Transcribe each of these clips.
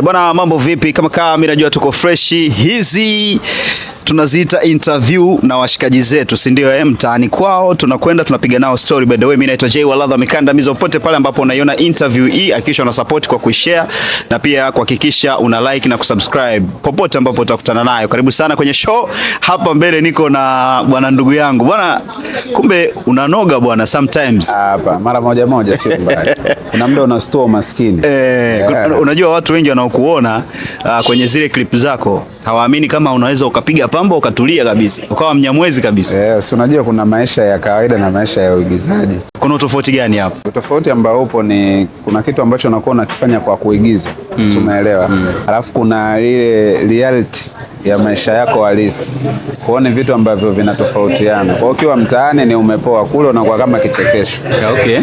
Bwana, mambo vipi? Kama mimi najua tuko fresh. Hizi tunaziita interview na washikaji zetu, si ndio? Mtaani kwao tunakwenda tunapiga nao story. By the way, mimi naitwa Jay Waladha Mikandamizo. Popote pale ambapo unaiona interview hii, hakikisha una support kwa kushare na pia kuhakikisha una like na kusubscribe popote ambapo utakutana nayo. Karibu sana kwenye show. Hapa mbele niko na bwana ndugu yangu. Bwana, kumbe unanoga bwana sometimes. Hapa mara moja sio mbaya. Kuna muda una store maskini. Unajua watu wengi wanaokuona kwenye zile clip zako hawaamini kama unaweza ukapiga pambo ukatulia kabisa, ukawa mnyamwezi kabisa. Si unajua kuna maisha ya kawaida na maisha ya uigizaji. Kuna utofauti gani hapo? Utofauti ambao upo ni kuna kitu ambacho unakuwa unakifanya kwa kuigiza. Si umeelewa? Alafu kuna ile reality ya maisha yako halisi. Kuona vitu ambavyo vinatofautiana. Kwa ukiwa mtaani ni umepoa, kule unakuwa kama kichekesho. Okay.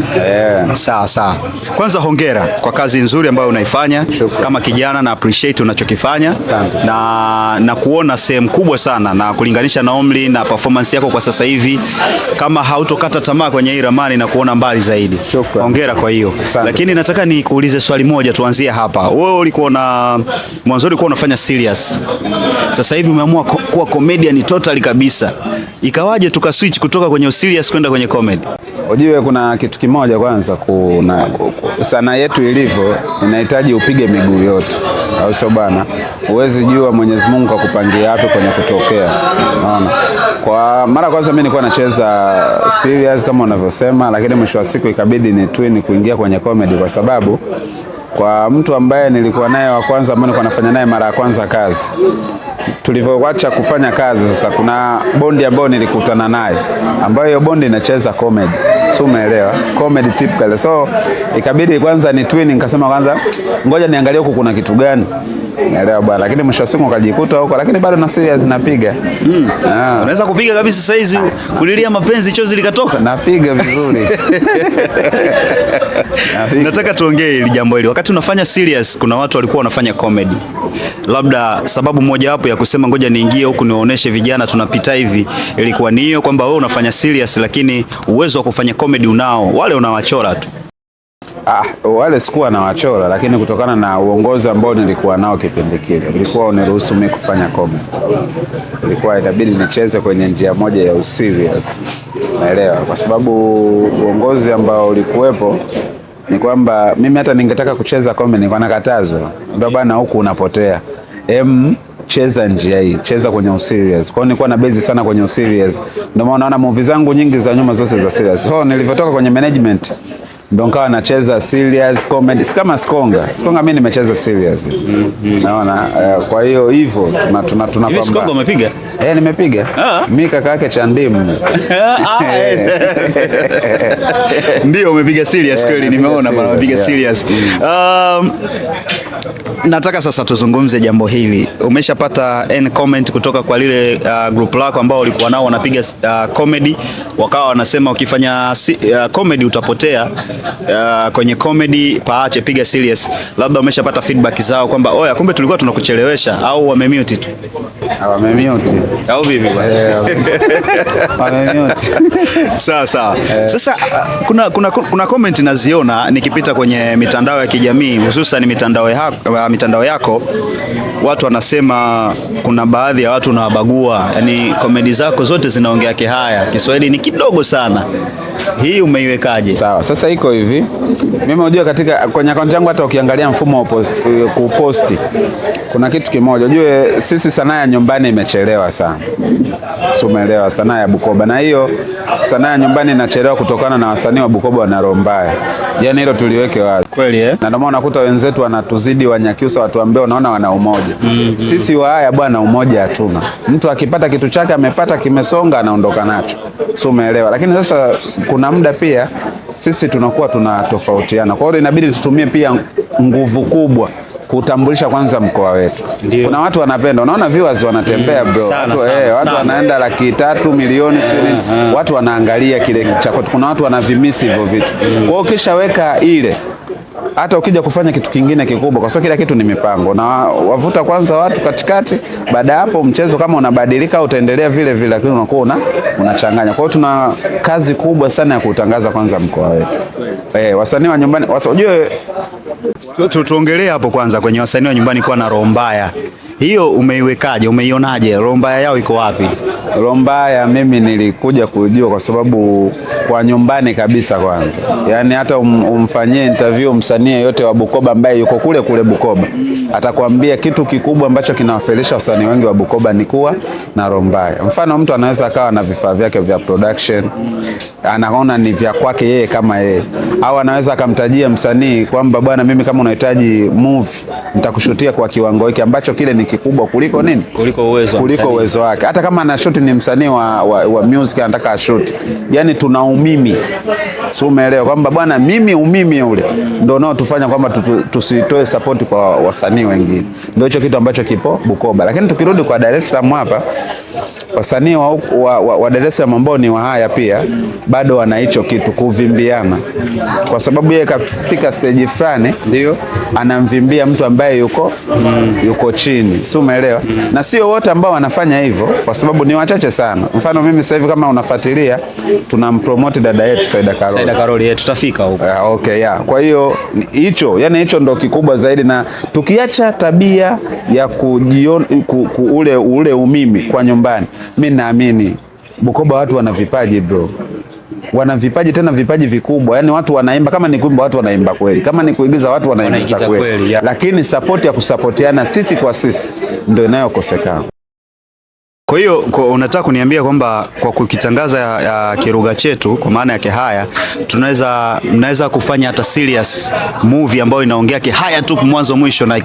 Sawa. Kwanza hongera kwa kazi nzuri ambayo unaifanya. Kama kijana na appreciate unachokifanya. Na kuona sehemu kubwa sana na kulinganisha na umri na performance yako kwa sasa hivi, kama hautokata tamaa kwenye hii ramani na kuona mbali zaidi. Hongera kwa hiyo. Lakini nataka nikuulize swali moja, tuanzie hapa. Wewe ulikuwa mwanzo ulikuwa unafanya serious. Sasa hivi umeamua kuwa comedian totally kabisa. Ikawaje tukaswitch kutoka kwenye serious kwenda kwenye comedy? Ujue kuna kitu kimoja kwanza, sanaa yetu ilivyo inahitaji upige miguu yote. Au sio bana? Huwezi jua Mwenyezi Mungu akupangia wapi kwenye kutokea. Unaona? Kwa mara kwanza mimi nilikuwa nacheza serious kama unavyosema, lakini mwisho wa siku ikabidi ni twin kuingia kwenye comedy kwa sababu kwa mtu ambaye nilikuwa naye wa kwanza ambaye nilikuwa nafanya naye mara ya kwanza kazi, tulivyoacha kufanya kazi sasa kuna bondi ambayo nilikutana naye ambayo hiyo bondi inacheza comedy. So umeelewa? Comedy typical. So ikabidi kwanza ni twin, nikasema kwanza ngoja niangalie huko kuna kitu gani. Umeelewa bwana? Lakini mwisho wa siku ukajikuta huko, lakini bado na serious napiga. Unaweza kupiga kabisa sasa hizi kulilia mapenzi chozi likatoka? Napiga vizuri. Nataka tuongee hili jambo hili. Wakati unafanya serious kuna watu walikuwa wanafanya comedy. Labda sababu moja hapo ya kusema ngoja niingie huku niwaoneshe vijana tunapita hivi ilikuwa ni hiyo kwamba wewe unafanya serious lakini uwezo wa kufanya comedy unao, wale unawachora tu. Wale sikuwa na wachora, lakini kutokana na uongozi ambao nilikuwa nao kipindi kile ilikuwa uniruhusu mimi kufanya comedy. Ilikuwa inabidi nicheze kwenye njia moja ya userious. Naelewa kwa sababu uongozi ambao ulikuwepo ni kwamba mimi hata ningetaka kucheza comedy nilikuwa nakatazwa. Ndio bana, huku unapotea. Cheza njia hii, cheza kwenye userious. Kwa hiyo nilikuwa na base sana kwenye userious. Ndio maana unaona movie zangu nyingi za nyuma zote za serious. So nilivyotoka kwenye management ndio nikawa nacheza serious comedy. Si kama Skonga mimi nimecheza serious. Naona kwa hiyo hivyo tunapamba. Hivi Skonga umepiga? Nimepiga. Mimi kaka yake Chandimu. Ndio umepiga serious kweli, nimeona bwana umepiga serious. Nataka sasa tuzungumze jambo hili. Umeshapata any comment kutoka kwa lile group lako ambao walikuwa nao wanapiga comedy, wakawa wanasema ukifanya comedy utapotea, kwenye comedy paache, piga serious. Labda umeshapata feedback zao kwamba oya, kumbe tulikuwa tunakuchelewesha, au wamemute tu? Wamemute. Au vipi bwana? Wamemute. Sawa. Sasa kuna comment naziona nikipita kwenye mitandao ya kijamii, hususan mitandao yako, watu wanasema kuna baadhi ya watu unawabagua, yani komedi zako zote zinaongea kihaya, Kiswahili ni kidogo sana. Hii umeiwekaje? Sawa, sasa iko hivi. Mimi unajua kwenye account yangu hata ukiangalia mfumo wa kuposti kuna kitu kimoja. Unajua sisi sanaa ya nyumbani imechelewa sana. So umeelewa, sanaa ya Bukoba. Na hiyo sanaa ya nyumbani inachelewa kutokana na wasanii wa Bukoba wana roho mbaya. Yaani hilo tuliweke wazi. Kweli Na ndio maana unakuta wenzetu wanatuzidi Wanyakyusa, watu ambao unaona wana umoja. Sisi wa haya bwana umoja hatuna. Mtu akipata kitu chake amepata kimesonga anaondoka nacho. So umeelewa. Lakini sasa kuna muda pia sisi tunakuwa tunatofautiana. Kwa hiyo inabidi tutumie pia nguvu kubwa kutambulisha kwanza mkoa wetu. Kuna watu wanapenda, unaona viewers wanatembea bro. Watu wanaenda 300,000 milioni watu wanaangalia kile chako. Kuna watu wanavimisi hivyo vitu. Kwa hiyo kisha weka ile hata ukija kufanya kitu kingine kikubwa, kwa sababu kila kitu ni mipango, na wavuta kwanza watu katikati, baada ya hapo mchezo kama unabadilika utaendelea vile vile, lakini unakuwa unachanganya. Kwa hiyo tuna kazi kubwa sana ya kutangaza kwanza mkoa wetu. Wasanii wa nyumbani unajue, tuongelee hapo kwanza kwenye wasanii wa nyumbani kuwa na roho mbaya. Hiyo umeiwekaje? Umeionaje? Roho mbaya yao iko wapi? Roho mbaya mimi nilikuja kujua kwa sababu kwa nyumbani kabisa kwanza. Yaani hata umfanyie interview msanii yote wa Bukoba ambaye yuko kule Bukoba, atakwambia kitu kikubwa ambacho kinawafelisha wasanii wengi wa Bukoba ni kuwa na roho mbaya. Mfano, mtu anaweza akawa na vifaa vyake vya production, anaona ni vya kwake yeye kama yeye, au anaweza akamtajia msanii kwamba bwana, mimi kama unahitaji movie nitakushutia kwa kiwango hiki, ambacho kile ni kikubwa kuliko nini, kuliko uwezo wake. Hata kama ana shoot, ni msanii wa music anataka ashoot, yani tuna umimi, sio, umeelewa kwamba bwana, mimi umimi ule ndio nao tufanya kwamba tusitoe support kwa wasanii wengine. Ndio hicho kitu ambacho kipo Bukoba. Lakini tukirudi kwa Dar es Salaam hapa, wasanii wa Dar es Salaam ambao ni wa haya pia bado wana hicho kitu, kuvimbiana, kwa sababu yeye kafika stage fulani ndio anamvimbia mtu ambaye yuko chini, si umeelewa? Na sio wote ambao wanafanya hivyo, kwa sababu ni wachache sana. Mfano mimi sasa hivi kama unafuatilia, tunampromote dada yetu Saida Karoli, tutafika huko. Okay, yeah. Kwa hiyo hicho ndo kikubwa zaidi, na tukiacha tabia ya kujiona ule umimi kwa nyumbani, mimi naamini Bukoba watu wana vipaji bro. Wana vipaji, tena vipaji vikubwa. Yaani watu wanaimba, kama ni kuimba watu wanaimba kweli, kama ni kuigiza watu wanaigiza kweli. Lakini support ya kusapotiana sisi kwa sisi ndio inayokosekana. Kwa hiyo unataka kuniambia kwamba kwa kukitangaza ya Kiruga chetu kwa maana ya Kihaya, mnaweza kufanya hata serious movie ambayo inaongea Kihaya tu mwanzo mwisho na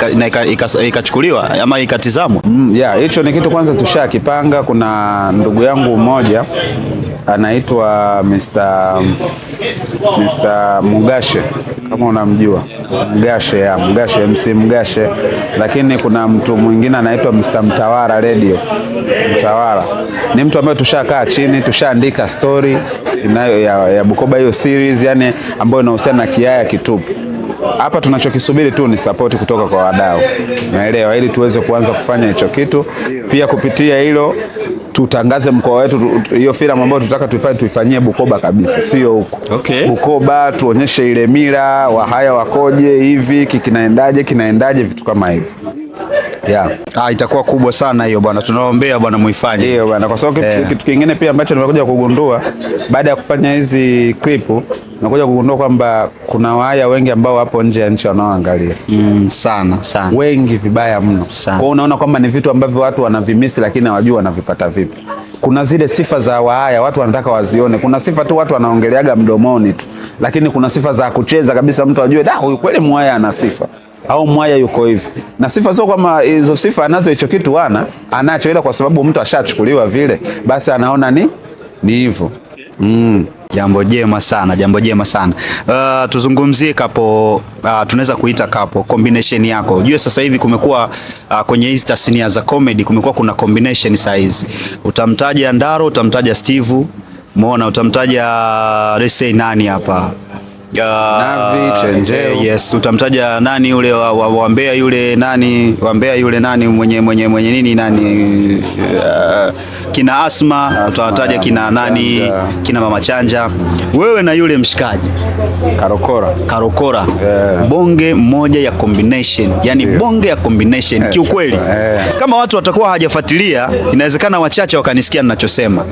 ikachukuliwa ama ikatizamwa? Yeah, hicho ni kitu kwanza tushakipanga. Kuna ndugu yangu mmoja anaitwa Mr. Mugashe, kama unamjua Mugashe, MC Mugashe. Lakini kuna mtu mwingine anaitwa Mr. Mtawara Radio. Mtawara ni mtu ambaye tushakaa chini, tushaandika story ya Bukoba, hiyo series yani ambayo inahusiana na Kihaya kitupu. Hapa tunachokisubiri tu ni support kutoka kwa wadau, naelewa, ili tuweze kuanza kufanya hicho kitu. Pia kupitia hilo tutangaze mkoa wetu, hiyo filamu ambayo tutaka tuifanyie Bukoba kabisa, sio huko. Okay. Bukoba tuonyeshe ile mila, Wahaya wakoje hivi, kinaendaje, vitu kama hivyo. Yeah. Itakuwa kubwa sana hiyo bwana. Tunaombea bwana muifanye. Hiyo bwana, kwa sababu kitu kingine pia ambacho nimekuja kugundua baada ya kufanya hizi clip, nimekuja kugundua kwamba kuna Wahaya wengi ambao wapo nje ya nchi wanaoangalia. Sana. Wengi vibaya mno. Kwa hiyo unaona kwamba ni vitu ambavyo watu wanavimisi, lakini hawajui wanavipata vipi. Kuna zile sifa za Wahaya watu wanataka wazione. Kuna sifa tu watu wanaongeleaga mdomoni tu, lakini kuna sifa za kucheza kabisa, mtu ajue huyu kweli Mwahaya ana sifa, au Mwahaya yuko hivi. Na sifa sio kwamba hizo sifa anazo hicho kitu anacho, ila kwa sababu mtu ashachukuliwa vile, basi anaona ni hivyo. Jambo jema sana. Tuzungumzie kapo, tunaweza kuita kapo combination yako. Unajua sasa hivi kumekuwa kwenye hizi tasnia za comedy kumekuwa kuna combination size. Utamtaja Ndaro, utamtaja Steve, umeona, utamtaja let's say nani hapa? Navi Chenjeo. Yes, utamtaja nani yule wa Mbeya yule nani? Wa Mbeya yule nani mwenye nini nani? Kina Asma, utawataja kina nani? Kina Mama Chanja. Wewe na yule mshikaji Karokora. Bonge moja ya combination. Yani bonge ya combination kiukweli. Kama watu watakuwa hawajafuatilia, inawezekana wachache wakanisikia ninachosema.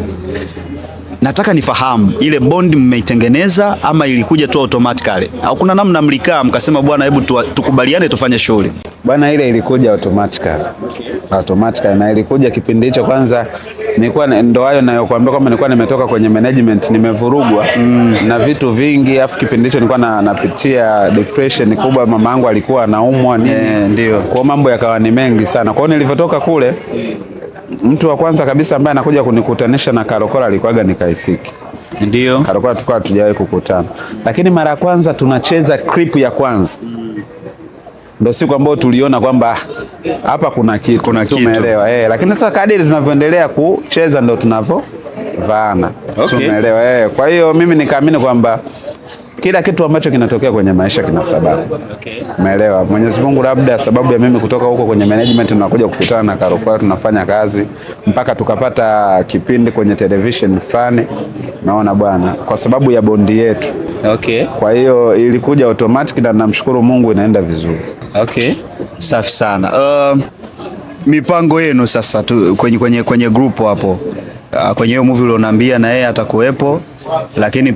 Nataka nifahamu ile bond mmeitengeneza ama ilikuja tu automatically? Au kuna namna mlikaa mkasema bwana hebu tukubaliane tufanye shughuli? Bwana, ile ilikuja automatically, na ilikuja kipindi hicho. Kwanza nilikuwa ndo hayo nayokuambia kwamba nilikuwa nimetoka kwenye management, nimevurugwa na vitu vingi, afu kipindi hicho nilikuwa napitia depression kubwa, mama yangu alikuwa anaumwa ndio. Kwa mambo yakawa ni mengi sana. Kwa hiyo nilivyotoka kule, mtu wa kwanza kabisa ambaye anakuja kunikutanisha na Karokora alikuwaga ni Kaisiki. Ndio. Karokora tulikuwa hatujawahi kukutana. Lakini mara ya kwanza tunacheza clip ya kwanza, ndio siku ambayo tuliona kwamba hapa kuna kitu. Umeelewa? Lakini sasa kadiri tunavyoendelea kucheza ndio tunavyovaana. Okay. Umeelewa? Kwa hiyo mimi nikaamini kwamba Kila kitu ambacho kinatokea kwenye maisha kina sababu. Umeelewa? Mwenyezi Mungu labda sababu ya mimi kutoka huko kwenye management na kuja kukutana na Karokoro, tunafanya kazi mpaka tukapata kipindi kwenye television fulani. Naona bwana, kwa sababu ya bondi yetu. Okay. Kwa hiyo ilikuja automatic na namshukuru Mungu inaenda vizuri. Okay. Safi sana. Mipango yenu sasa tu kwenye group hapo. Kwenye hiyo movie ulionambia na yeye atakuwepo, lakini